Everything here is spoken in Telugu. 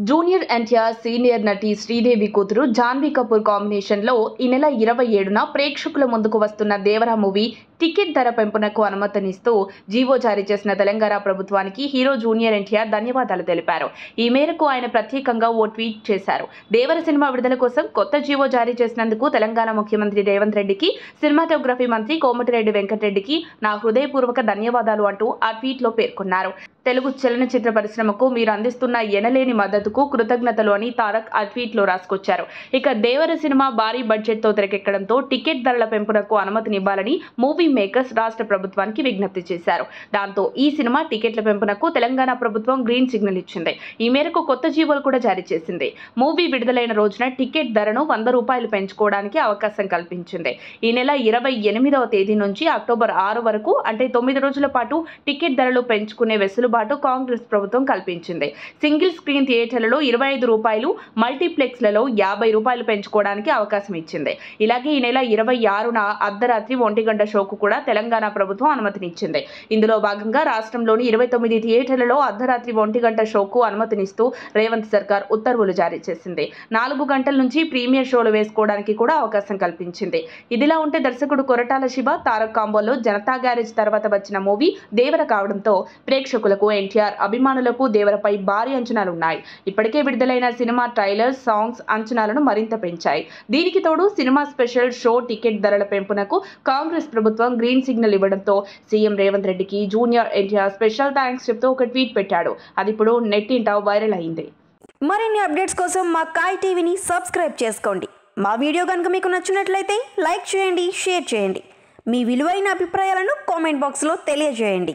జూనియర్ ఎన్టీఆర్ సీనియర్ నటి శ్రీదేవి కూతురు జాన్వీ కపూర్ కాంబినేషన్లో ఈ నెల 27న ప్రేక్షకుల ముందుకు వస్తున్న దేవరా మూవీ టికెట్ ధర పెంపునకు అనుమతినిస్తూ జీవో జారీ చేసిన తెలంగాణ ప్రభుత్వానికి హీరో జూనియర్ ఎన్టీఆర్ ధన్యవాదాలు తెలిపారు. ఈ మేరకు ఆయన ప్రత్యేకంగా ఓ ట్వీట్ చేశారు. దేవర సినిమా విడుదల కోసం కొత్త జీవో జారీ చేసినందుకు తెలంగాణ ముఖ్యమంత్రి రేవంత్ రెడ్డికి, సినిమాటోగ్రఫీ మంత్రి కోమటిరెడ్డి వెంకటరెడ్డికి నా హృదయపూర్వక ధన్యవాదాలు అంటూ ఆ ట్వీట్లో పేర్కొన్నారు. తెలుగు చలనచిత్ర పరిశ్రమకు మీరు అందిస్తున్న ఎనలేని మద్దతుకు కృతజ్ఞతలు అని తారక్ ఆ ట్వీట్లో రాసుకొచ్చారు. ఇక దేవర సినిమా భారీ బడ్జెట్తో తెరకెక్కడంతో టికెట్ ధరల పెంపునకు అనుమతినివ్వాలని మూవీ మేకర్స్ రాష్ట్ర ప్రభుత్వానికి విజ్ఞప్తి చేశారు. దాంతో ఈ సినిమా టికెట్ల పెంపునకు తెలంగాణ ప్రభుత్వం గ్రీన్ సిగ్నల్ ఇచ్చింది. ఈ మేరకు కొత్త జీవోలు కూడా జారీ చేసింది. మూవీ విడుదలైన రోజున టికెట్ ధరను ₹100 పెంచుకోవడానికి అవకాశం కల్పించింది. ఈ నెల 28వ తేదీ నుంచి అక్టోబర్ 6 వరకు అంటే 9 రోజుల పాటు టికెట్ ధరలు పెంచుకునే వెసులుబాటు కాంగ్రెస్ ప్రభుత్వం కల్పించింది. సింగిల్ స్క్రీన్ థియేటర్లలో ₹25, మల్టీప్లెక్స్లలో ₹50 పెంచుకోవడానికి అవకాశం ఇచ్చింది. ఇలాగే ఈ నెల 26న అర్ధరాత్రి 1 గంట షోకు కూడా తెలంగాణ ప్రభుత్వం అనుమతినిచ్చింది. ఇందులో భాగంగా రాష్ట్రంలోని 29 థియేటర్లలో అర్ధరాత్రి 1 గంట షోకు అనుమతినిస్తూ రేవంత్ సర్కార్ ఉత్తర్వులు జారీ చేసింది. 4 గంటల నుంచి ప్రీమియర్ షోలు వేసుకోవడానికి కూడా అవకాశం కల్పించింది. ఇదిలా ఉంటే దర్శకుడు కొరటాల శివ, తారక్ కాంబోలో జనతా గ్యారేజ్ తర్వాత వచ్చిన మూవీ దేవర కావడంతో ప్రేక్షకులకు, ఎన్టీఆర్ అభిమానులకు దేవరపై భారీ అంచనాలున్నాయి. ఇప్పటికే విడుదలైన సినిమా ట్రైలర్, సాంగ్స్ అంచనాలను మరింత పెంచాయి. దీనికి తోడు సినిమా స్పెషల్ షో టికెట్ ధరల పెంపునకు కాంగ్రెస్ ప్రభుత్వం గ్రీన్ సిగ్నల్ ఇవ్వడంతో సీఎం రేవంత్ రెడ్డికి జూనియర్ ఎన్టీఆర్ స్పెషల్ థ్యాంక్స్ చెప్తూ ఒక ట్వీట్ పెట్టాడు. అది ఇప్పుడు నెట్టింట వైరల్ అయింది. మరిన్ని అప్డేట్స్ కోసం మా కాయ్ టీవీని సబ్స్క్రైబ్ చేసుకోండి. మా వీడియో కనుక మీకు నచ్చినట్లయితే లైక్ చేయండి, షేర్ చేయండి. మీ విలువైన అభిప్రాయాలను కామెంట్ బాక్స్లో తెలియజేయండి.